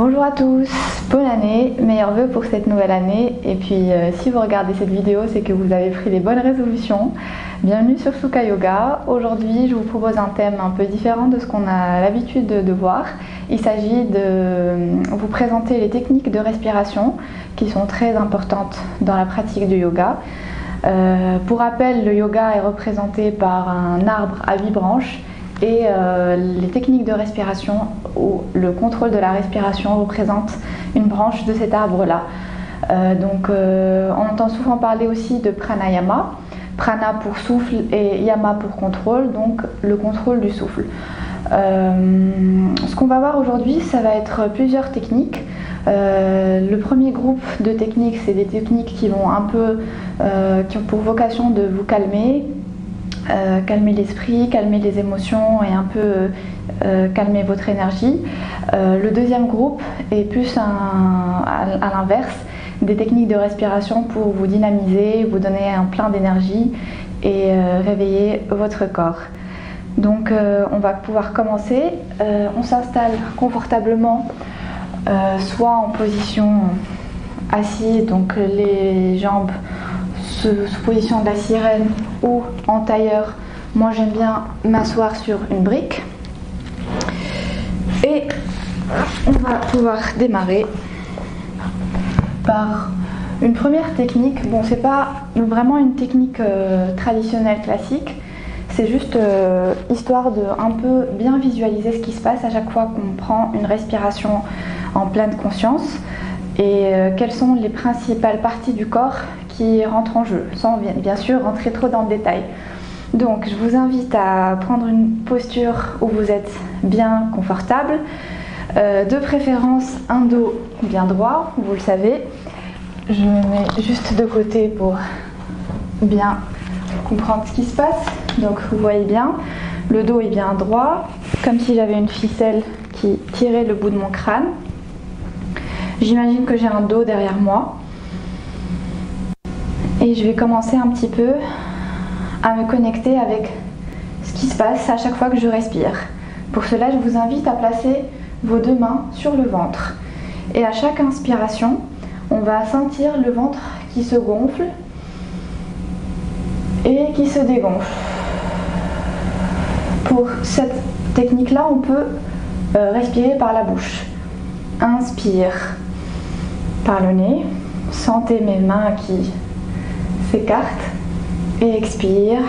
Bonjour à tous, bonne année, meilleurs vœux pour cette nouvelle année. Et puis si vous regardez cette vidéo, c'est que vous avez pris les bonnes résolutions. Bienvenue sur Sukha Yoga. Aujourd'hui, je vous propose un thème un peu différent de ce qu'on a l'habitude de voir. Il s'agit de vous présenter les techniques de respiration qui sont très importantes dans la pratique du yoga. Pour rappel, le yoga est représenté par un arbre à 8 branches. Et les techniques de respiration ou le contrôle de la respiration représente une branche de cet arbre-là. On entend souvent parler aussi de pranayama. Prana pour souffle et yama pour contrôle, donc le contrôle du souffle. Ce qu'on va voir aujourd'hui, ça va être plusieurs techniques. Le premier groupe de techniques, c'est des techniques qui vont qui ont pour vocation de vous calmer, calmer l'esprit, calmer les émotions et un peu calmer votre énergie. Le deuxième groupe est plus à l'inverse, des techniques de respiration pour vous dynamiser, vous donner un plein d'énergie et réveiller votre corps. Donc on va pouvoir commencer. On s'installe confortablement, soit en position assise, donc les jambes sous position de la sirène ou en tailleur. Moi j'aime bien m'asseoir sur une brique. Et on va pouvoir démarrer par une première technique. Bon, c'est pas vraiment une technique traditionnelle classique, c'est juste histoire de un peu bien visualiser ce qui se passe à chaque fois qu'on prend une respiration en pleine conscience et quelles sont les principales parties du corps qui rentrent en jeu, sans bien sûr rentrer trop dans le détail. Donc je vous invite à prendre une posture où vous êtes bien confortable, de préférence un dos bien droit, vous le savez. Je me mets juste de côté pour bien comprendre ce qui se passe. Donc vous voyez bien, le dos est bien droit, comme si j'avais une ficelle qui tirait le bout de mon crâne. J'imagine que j'ai un dos derrière moi. Et je vais commencer un petit peu à me connecter avec ce qui se passe à chaque fois que je respire. Pour cela, je vous invite à placer vos deux mains sur le ventre. Et à chaque inspiration, on va sentir le ventre qui se gonfle et qui se dégonfle. Pour cette technique-là, on peut respirer par la bouche. Inspire par le nez. Sentez mes mains qui s'écarte et expire,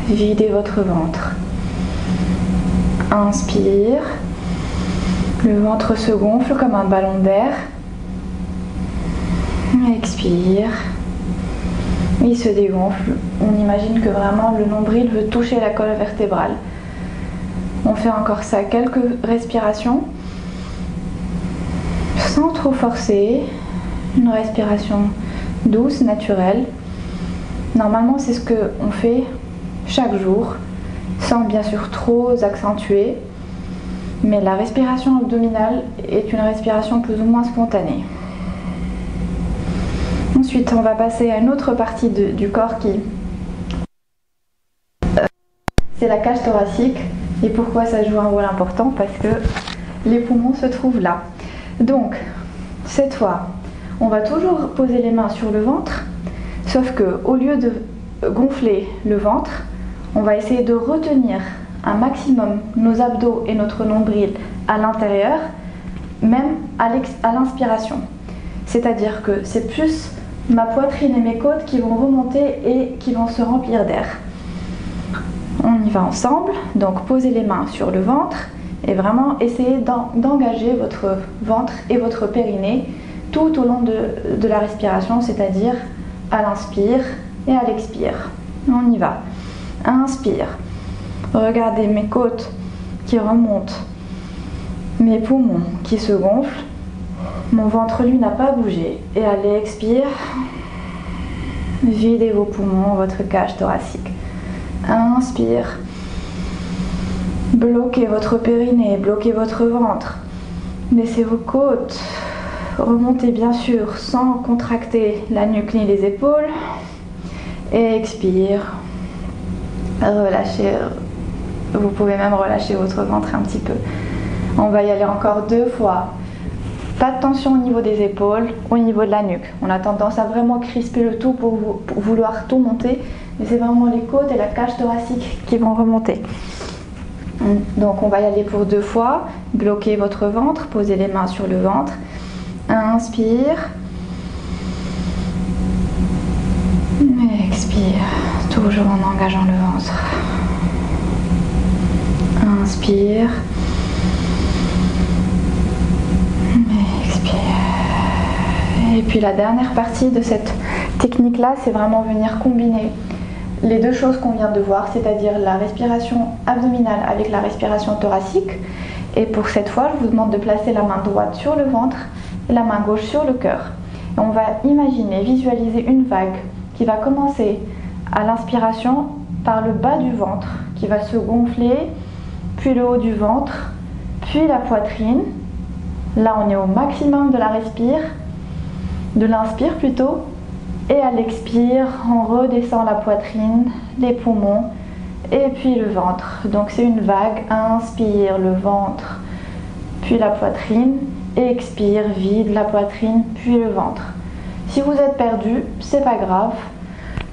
videz votre ventre. Inspire, le ventre se gonfle comme un ballon d'air. Expire, il se dégonfle. On imagine que vraiment le nombril veut toucher la colonne vertébrale. On fait encore ça, quelques respirations sans trop forcer, une respiration douce, naturelle. Normalement, c'est ce qu'on fait chaque jour, sans bien sûr trop accentuer. Mais la respiration abdominale est une respiration plus ou moins spontanée. Ensuite, on va passer à une autre partie du corps qui... c'est la cage thoracique. Et pourquoi ça joue un rôle important? Parce que les poumons se trouvent là. Donc, cette fois, on va toujours poser les mains sur le ventre, sauf que au lieu de gonfler le ventre, on va essayer de retenir un maximum nos abdos et notre nombril à l'intérieur, même à l'inspiration. C'est-à-dire que c'est plus ma poitrine et mes côtes qui vont remonter et qui vont se remplir d'air. On y va ensemble, donc posez les mains sur le ventre et vraiment essayez d'engager votre ventre et votre périnée tout au long de la respiration, c'est-à-dire à l'inspire et à l'expire. On y va. Inspire. Regardez mes côtes qui remontent, mes poumons qui se gonflent, mon ventre lui n'a pas bougé. Et à l'expire, videz vos poumons, votre cage thoracique. Inspire. Bloquez votre périnée, bloquez votre ventre. Laissez vos côtes remonter bien sûr sans contracter la nuque ni les épaules. Et expire. Relâchez. Vous pouvez même relâcher votre ventre un petit peu. On va y aller encore 2 fois. Pas de tension au niveau des épaules, au niveau de la nuque. On a tendance à vraiment crisper le tout pour vouloir tout monter, mais c'est vraiment les côtes et la cage thoracique qui vont remonter. Donc on va y aller pour 2 fois. Bloquez votre ventre, posez les mains sur le ventre. Inspire. Expire, toujours en engageant le ventre. Inspire. Expire. Et puis la dernière partie de cette technique-là, c'est vraiment venir combiner les 2 choses qu'on vient de voir, c'est-à-dire la respiration abdominale avec la respiration thoracique. Et pour cette fois, je vous demande de placer la main droite sur le ventre et la main gauche sur le cœur. Et on va imaginer, visualiser une vague qui va commencer à l'inspiration par le bas du ventre, qui va se gonfler, puis le haut du ventre, puis la poitrine. Là, on est au maximum de l'inspire plutôt. Et à l'expire, on redescend la poitrine, les poumons et puis le ventre. Donc c'est une vague. Inspire le ventre, puis la poitrine. Expire, vide la poitrine, puis le ventre. Si vous êtes perdu, c'est pas grave.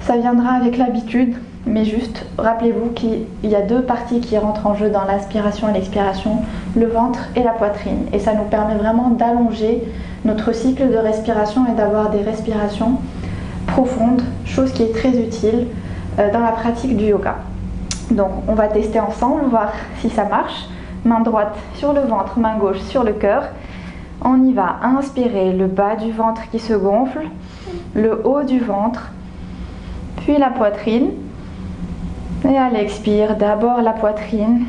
Ça viendra avec l'habitude. Mais juste, rappelez-vous qu'il y a 2 parties qui rentrent en jeu dans l'inspiration et l'expiration, le ventre et la poitrine. Et ça nous permet vraiment d'allonger notre cycle de respiration et d'avoir des respirations profondes, chose qui est très utile dans la pratique du yoga. Donc on va tester ensemble, voir si ça marche. Main droite sur le ventre, main gauche sur le cœur. On y va, inspirer le bas du ventre qui se gonfle, le haut du ventre, puis la poitrine. Et à l'expire, d'abord la poitrine,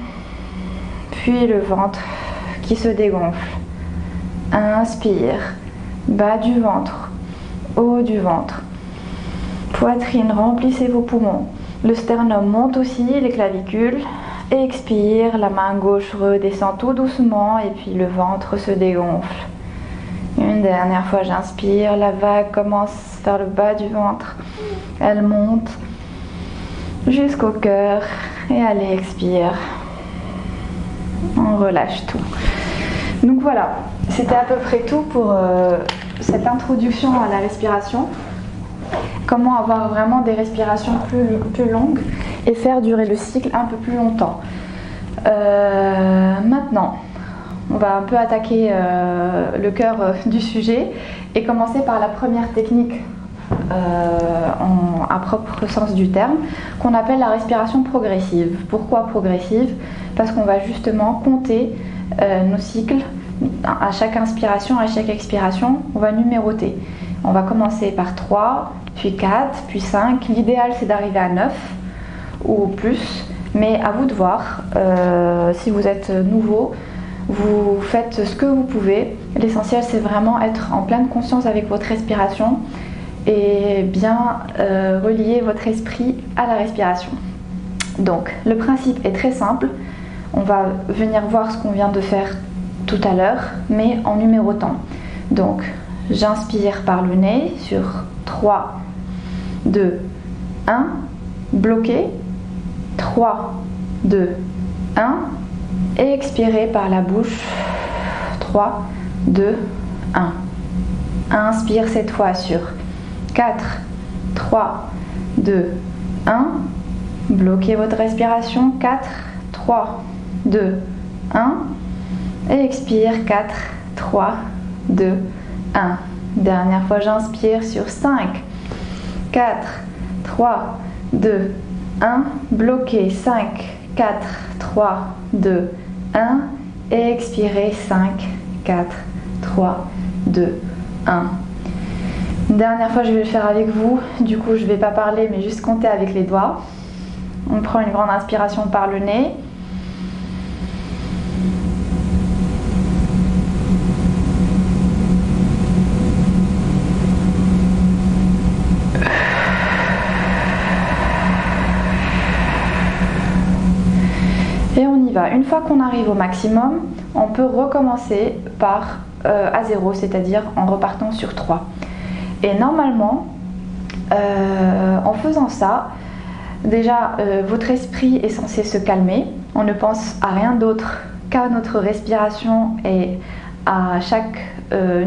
puis le ventre qui se dégonfle. Inspire, bas du ventre, haut du ventre. Poitrine, remplissez vos poumons. Le sternum monte aussi, les clavicules. Expire, la main gauche redescend tout doucement et puis le ventre se dégonfle. Une dernière fois, j'inspire, la vague commence vers le bas du ventre. Elle monte jusqu'au cœur et allez, expire. On relâche tout. Donc voilà, c'était à peu près tout pour cette introduction à la respiration. Comment avoir vraiment des respirations plus longues et faire durer le cycle un peu plus longtemps. Maintenant, on va un peu attaquer le cœur du sujet et commencer par la première technique à propre sens du terme, qu'on appelle la respiration progressive. Pourquoi progressive? Parce qu'on va justement compter nos cycles. À chaque inspiration, à chaque expiration, on va numéroter. On va commencer par 3, puis 4, puis 5. L'idéal, c'est d'arriver à 9 ou plus, mais à vous de voir. Si vous êtes nouveau, vous faites ce que vous pouvez. L'essentiel, c'est vraiment être en pleine conscience avec votre respiration et bien relier votre esprit à la respiration. Donc, le principe est très simple. On va venir voir ce qu'on vient de faire tout à l'heure, mais en numérotant. Donc, j'inspire par le nez sur 3, 2, 1, bloqué, 3, 2, 1, et expirez par la bouche, 3, 2, 1. Inspire cette fois sur 4, 3, 2, 1, bloquez votre respiration, 4, 3, 2, 1, et expire, 4, 3, 2, 1. Dernière fois, j'inspire sur 5, 4, 3, 2, 1. Bloquez 5, 4, 3, 2, 1. Et expirez 5, 4, 3, 2, 1. Dernière fois, je vais le faire avec vous. Du coup, je ne vais pas parler, mais juste compter avec les doigts. On prend une grande inspiration par le nez. Et on y va. Une fois qu'on arrive au maximum, on peut recommencer par à 0, c'est-à-dire en repartant sur 3. Et normalement, en faisant ça, déjà votre esprit est censé se calmer. On ne pense à rien d'autre car notre respiration est à chaque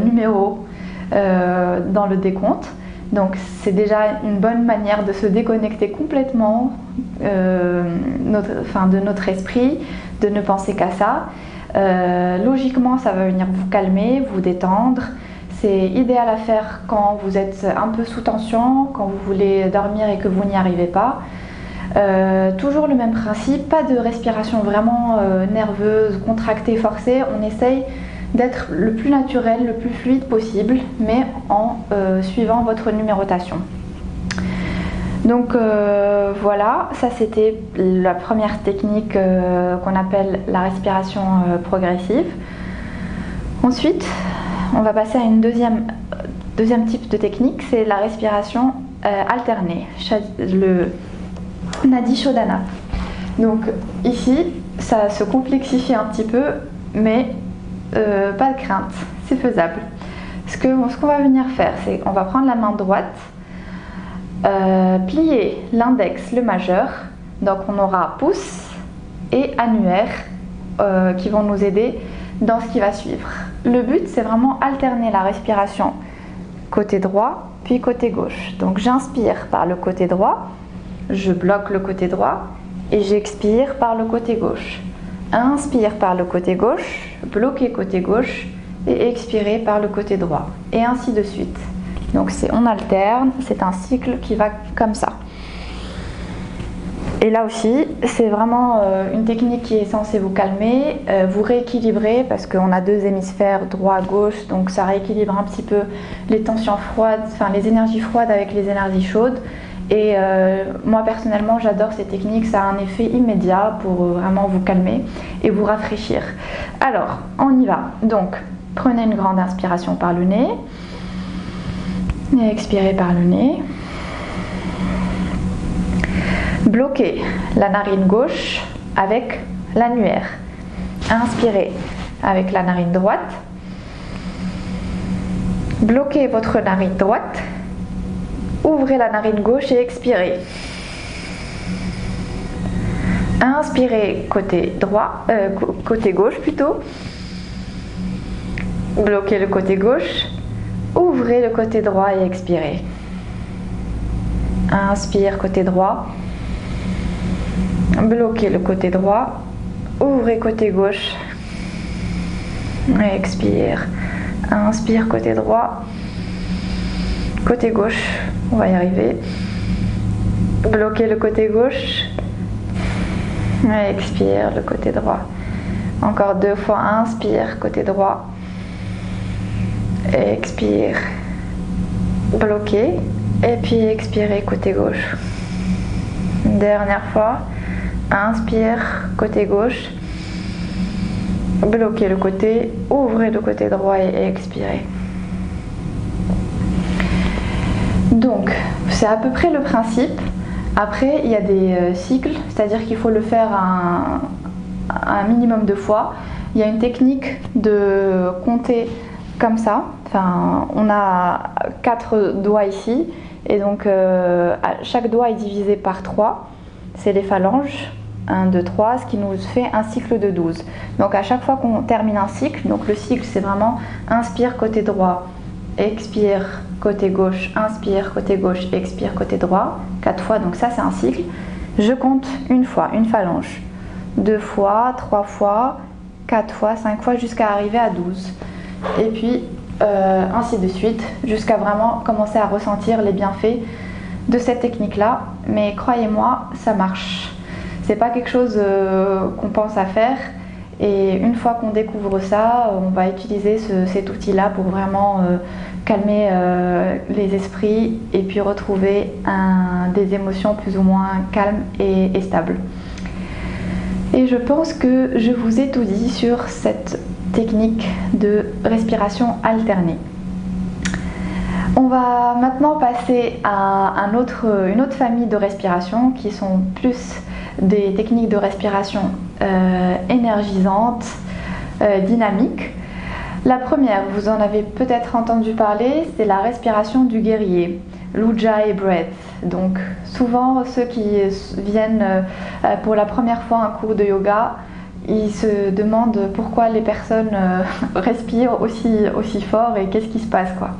numéro dans le décompte. Donc c'est déjà une bonne manière de se déconnecter complètement de notre esprit, de ne penser qu'à ça. Logiquement, ça va venir vous calmer, vous détendre. C'est idéal à faire quand vous êtes un peu sous tension, quand vous voulez dormir et que vous n'y arrivez pas. Toujours le même principe, pas de respiration vraiment nerveuse, contractée, forcée. On essaye d'être le plus naturel, le plus fluide possible, mais en suivant votre numérotation. Donc voilà, ça c'était la première technique qu'on appelle la respiration progressive. Ensuite, on va passer à une deuxième type de technique, c'est la respiration alternée, le Nadi Shodhana. Donc ici, ça se complexifie un petit peu, mais pas de crainte, c'est faisable. Ce qu'on va venir faire, c'est qu'on va prendre la main droite, plier l'index, le majeur, donc on aura pouce et annulaire qui vont nous aider dans ce qui va suivre. Le but, c'est vraiment alterner la respiration côté droit puis côté gauche. Donc j'inspire par le côté droit, je bloque le côté droit et j'expire par le côté gauche. Inspire par le côté gauche, bloquer côté gauche et expirer par le côté droit. Et ainsi de suite. Donc on alterne, c'est un cycle qui va comme ça. Et là aussi, c'est vraiment une technique qui est censée vous calmer, vous rééquilibrer parce qu'on a deux hémisphères, droit-gauche, donc ça rééquilibre un petit peu les tensions froides, enfin les énergies froides avec les énergies chaudes. Et moi personnellement j'adore ces techniques, ça a un effet immédiat pour vraiment vous calmer et vous rafraîchir. Alors on y va, donc prenez une grande inspiration par le nez et expirez par le nez. Bloquez la narine gauche avec l'annulaire. Inspirez avec la narine droite. Bloquez votre narine droite. Ouvrez la narine gauche et expirez. Inspirez côté droit, côté gauche plutôt. Bloquez le côté gauche. Ouvrez le côté droit et expirez. Inspire côté droit. Bloquez le côté droit. Ouvrez côté gauche. Et expire. Inspire côté droit. Côté gauche. On va y arriver. Bloquez le côté gauche. Et expire le côté droit. Encore deux fois. Inspire côté droit. Et expire. Bloquez. Et puis expirez côté gauche. Une dernière fois. Inspire côté gauche. Bloquez le côté. Ouvrez le côté droit et expirez. Donc, c'est à peu près le principe. Après, il y a des cycles, c'est-à-dire qu'il faut le faire un minimum de fois. Il y a une technique de compter comme ça. Enfin, on a 4 doigts ici, et donc chaque doigt est divisé par 3. C'est les phalanges. 1, 2, 3, ce qui nous fait un cycle de 12. Donc à chaque fois qu'on termine un cycle, donc le cycle c'est vraiment inspire côté droit, expire côté gauche, inspire côté gauche, expire côté droit, 4 fois, donc ça c'est un cycle. Je compte une fois, une phalange, 2 fois, 3 fois, 4 fois, 5 fois, jusqu'à arriver à 12. Et puis ainsi de suite, jusqu'à vraiment commencer à ressentir les bienfaits de cette technique-là. Mais croyez-moi, ça marche. C'est pas quelque chose qu'on pense à faire. Et une fois qu'on découvre ça, on va utiliser cet outil-là pour vraiment calmer les esprits et puis retrouver des émotions plus ou moins calmes et stables. Et je pense que je vous ai tout dit sur cette technique de respiration alternée. On va maintenant passer à une autre famille de respiration qui sont plus des techniques de respiration énergisantes, dynamiques. La première, vous en avez peut-être entendu parler, c'est la respiration du guerrier, l'Ujjayi Breath. Donc souvent ceux qui viennent pour la première fois à un cours de yoga, ils se demandent pourquoi les personnes respirent aussi fort et qu'est-ce qui se passe, quoi.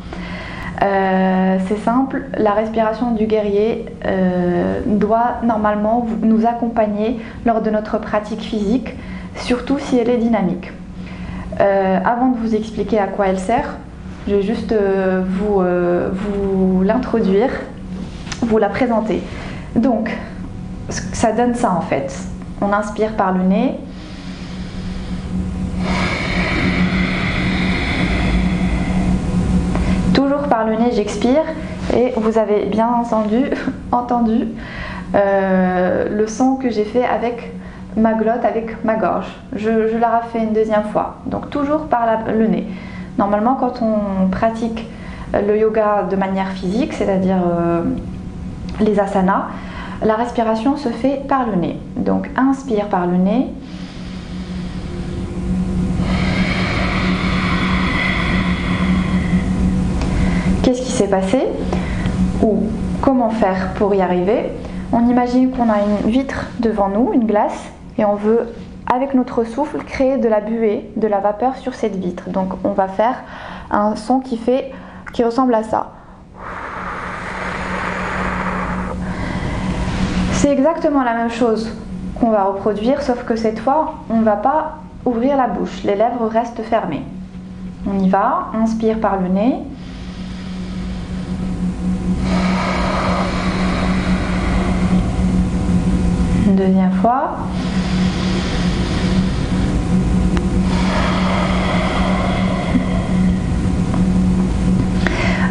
C'est simple, la respiration du guerrier doit normalement nous accompagner lors de notre pratique physique, surtout si elle est dynamique. Avant de vous expliquer à quoi elle sert, je vais juste vous l'introduire, vous la présenter. Donc, ça donne ça en fait. On inspire par le nez. Toujours par le nez, j'expire et vous avez bien entendu le son que j'ai fait avec ma glotte, avec ma gorge. Je la refais une deuxième fois. Donc toujours par le nez. Normalement, quand on pratique le yoga de manière physique, c'est-à-dire les asanas, la respiration se fait par le nez. Donc inspire par le nez. Qu'est-ce qui s'est passé ou comment faire pour y arriver? On imagine qu'on a une vitre devant nous, une glace, et on veut, avec notre souffle, créer de la buée, de la vapeur sur cette vitre. Donc on va faire un son qui ressemble à ça. C'est exactement la même chose qu'on va reproduire, sauf que cette fois, on ne va pas ouvrir la bouche, les lèvres restent fermées. On y va, inspire par le nez. Une deuxième fois.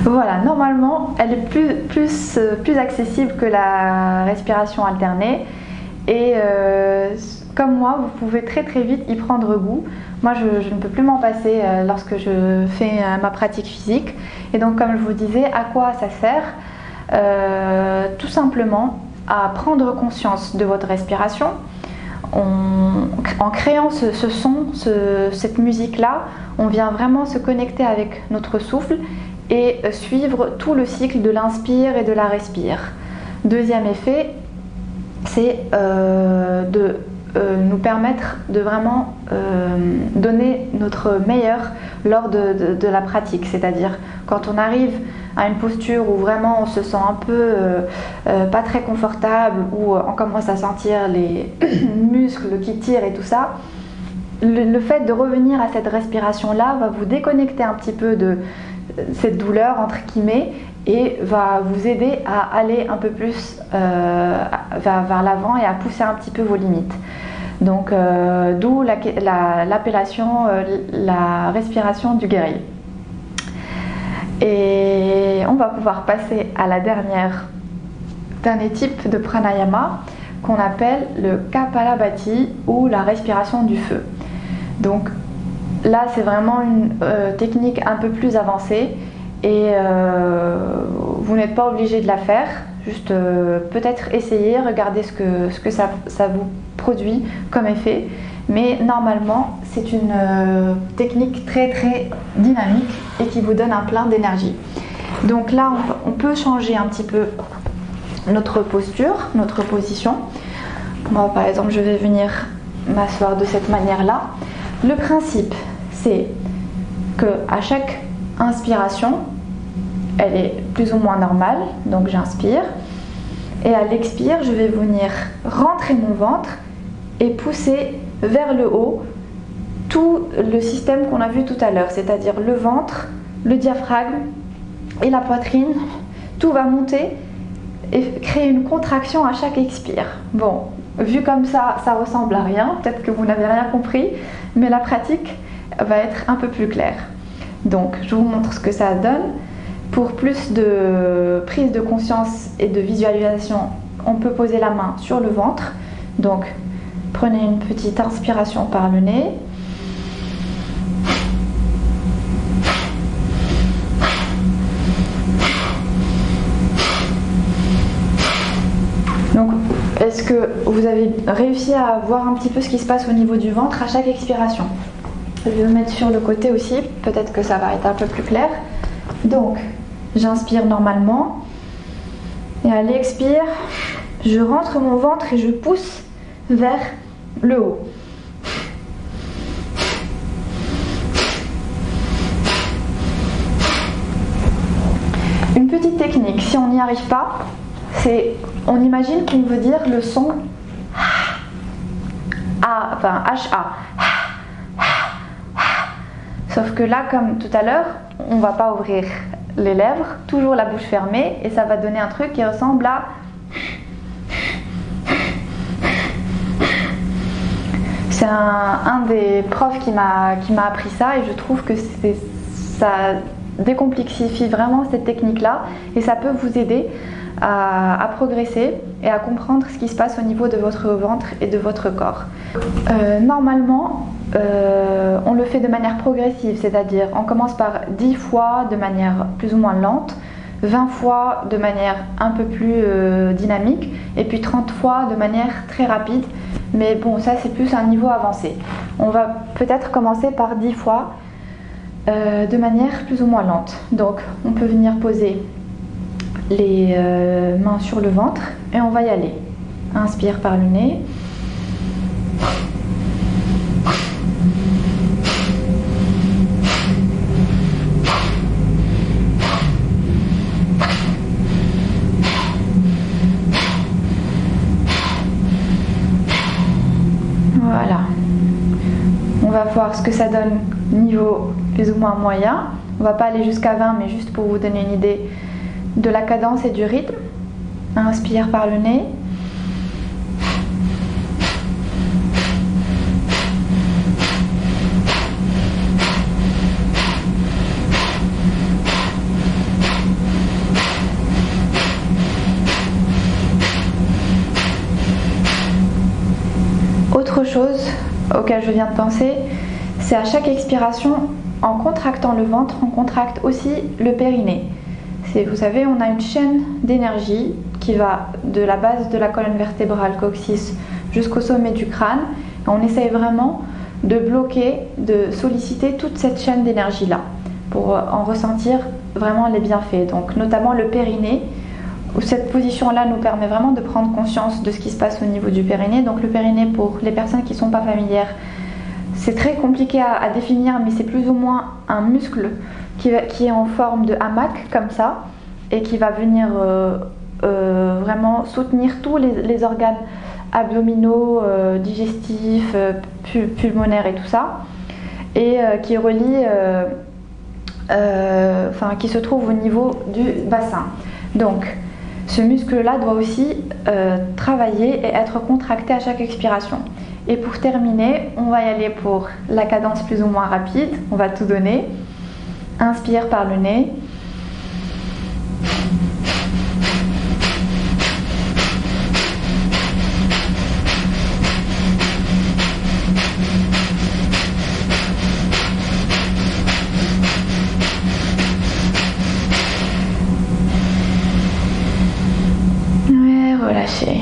Voilà, normalement, elle est plus accessible que la respiration alternée. Et comme moi, vous pouvez très vite y prendre goût. Moi, je ne peux plus m'en passer lorsque je fais ma pratique physique. Et donc, comme je vous disais, à quoi ça sert? Tout simplement à prendre conscience de votre respiration. En créant ce son, cette musique-là, on vient vraiment se connecter avec notre souffle et suivre tout le cycle de l'inspire et de la respire. Deuxième effet, c'est de nous permettre de vraiment donner notre meilleur lors de la pratique. C'est-à-dire quand on arrive à une posture où vraiment on se sent un peu pas très confortable, où on commence à sentir les muscles qui tirent et tout ça, le fait de revenir à cette respiration-là va vous déconnecter un petit peu de cette douleur entre guillemets et va vous aider à aller un peu plus vers l'avant et à pousser un petit peu vos limites. Donc d'où l'appellation la respiration du guerrier. Et on va pouvoir passer à la dernier type de pranayama qu'on appelle le Kapalabhati ou la respiration du feu. Donc là c'est vraiment une technique un peu plus avancée et vous n'êtes pas obligé de la faire, juste peut-être essayer, regarder ce que ça vous produit comme effet. Mais normalement c'est une technique très dynamique et qui vous donne un plein d'énergie. Donc là on peut changer un petit peu notre posture, notre position. Moi par exemple je vais venir m'asseoir de cette manière là. Le principe c'est que à chaque inspiration elle est plus ou moins normale, donc j'inspire et à l'expire je vais venir rentrer mon ventre et pousser vers le haut tout le système qu'on a vu tout à l'heure, c'est-à-dire le ventre, le diaphragme et la poitrine, tout va monter et créer une contraction à chaque expire. Bon, vu comme ça, ça ressemble à rien, peut-être que vous n'avez rien compris, mais la pratique va être un peu plus claire. Donc, je vous montre ce que ça donne. Pour plus de prise de conscience et de visualisation, on peut poser la main sur le ventre. Donc, prenez une petite inspiration par le nez. Donc, est-ce que vous avez réussi à voir un petit peu ce qui se passe au niveau du ventre à chaque expiration? Je vais me mettre sur le côté aussi, peut-être que ça va être un peu plus clair. Donc, j'inspire normalement et à l'expire, je rentre mon ventre et je pousse vers le haut. technique. Si on n'y arrive pas, on imagine qu'on veut dire le son A, enfin H-A. Sauf que là, comme tout à l'heure, on ne va pas ouvrir les lèvres, toujours la bouche fermée, et ça va donner un truc qui ressemble à... C'est un des profs qui m'a appris ça, et je trouve que ça décomplexifie vraiment cette technique-là, et ça peut vous aider à progresser et à comprendre ce qui se passe au niveau de votre ventre et de votre corps. Normalement, on le fait de manière progressive, c'est-à-dire on commence par 10 fois de manière plus ou moins lente, 20 fois de manière un peu plus dynamique et puis 30 fois de manière très rapide. Mais bon, ça c'est plus un niveau avancé. On va peut-être commencer par 10 fois de manière plus ou moins lente. Donc on peut venir poser les mains sur le ventre et on va y aller. Inspire par le nez. Voilà. On va voir ce que ça donne niveau plus ou moins moyen. On va pas aller jusqu'à 20, mais juste pour vous donner une idée de la cadence et du rythme. Inspire par le nez. Autre chose auquel je viens de penser, c'est à chaque expiration, en contractant le ventre, on contracte aussi le périnée. Vous savez, on a une chaîne d'énergie qui va de la base de la colonne vertébrale coccyx jusqu'au sommet du crâne. Et on essaye vraiment de bloquer, de solliciter toute cette chaîne d'énergie-là pour en ressentir vraiment les bienfaits. Donc notamment le périnée, où cette position-là nous permet vraiment de prendre conscience de ce qui se passe au niveau du périnée. Donc le périnée, pour les personnes qui ne sont pas familières, c'est très compliqué à définir, mais c'est plus ou moins un muscle qui est en forme de hamac comme ça et qui va venir vraiment soutenir tous les organes abdominaux, digestifs, pulmonaires et tout ça, et qui relie, qui se trouve au niveau du bassin. Donc ce muscle-là doit aussi travailler et être contracté à chaque expiration. Et pour terminer, on va y aller pour la cadence plus ou moins rapide, on va tout donner. Inspire par le nez. Et relâchez.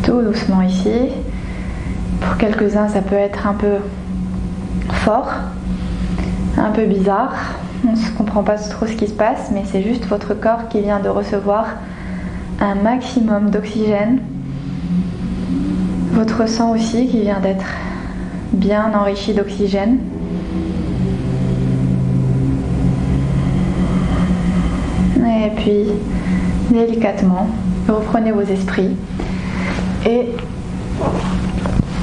Tout doucement ici. Pour quelques-uns, ça peut être un peu fort, un peu bizarre. On ne comprend pas trop ce qui se passe, mais c'est juste votre corps qui vient de recevoir un maximum d'oxygène. Votre sang aussi qui vient d'être bien enrichi d'oxygène. Et puis, délicatement, reprenez vos esprits. Et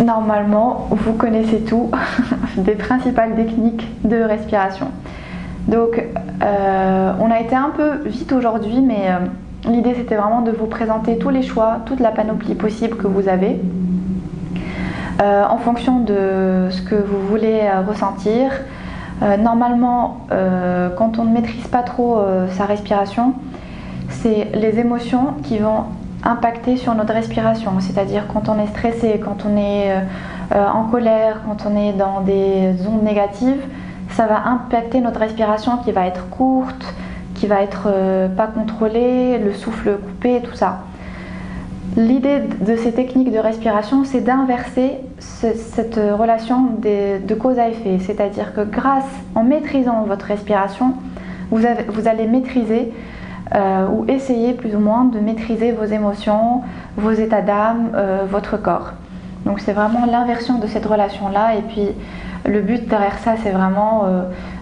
normalement, vous connaissez tout des principales techniques de respiration. Donc, on a été un peu vite aujourd'hui, mais l'idée c'était vraiment de vous présenter tous les choix, toute la panoplie possible que vous avez, en fonction de ce que vous voulez ressentir. Normalement, quand on ne maîtrise pas trop sa respiration, c'est les émotions qui vont impacter sur notre respiration, c'est-à-dire quand on est stressé, quand on est en colère, quand on est dans des ondes négatives, ça va impacter notre respiration qui va être courte, qui va être pas contrôlée, le souffle coupé, tout ça. L'idée de ces techniques de respiration, c'est d'inverser cette relation de cause à effet, c'est-à-dire que en maîtrisant votre respiration, vous allez maîtriser ou essayer plus ou moins de maîtriser vos émotions, vos états d'âme, votre corps. Donc c'est vraiment l'inversion de cette relation-là, et puis le but derrière ça, c'est vraiment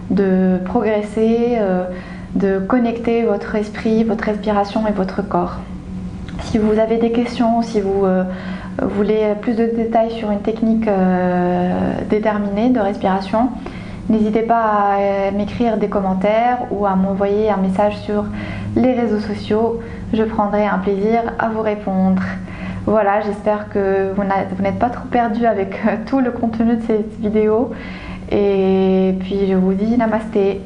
de progresser, de connecter votre esprit, votre respiration et votre corps. Si vous avez des questions, si vous voulez plus de détails sur une technique déterminée de respiration, n'hésitez pas à m'écrire des commentaires ou à m'envoyer un message sur les réseaux sociaux. Je prendrai un plaisir à vous répondre. Voilà, j'espère que vous n'êtes pas trop perdu avec tout le contenu de cette vidéo. Et puis je vous dis namasté.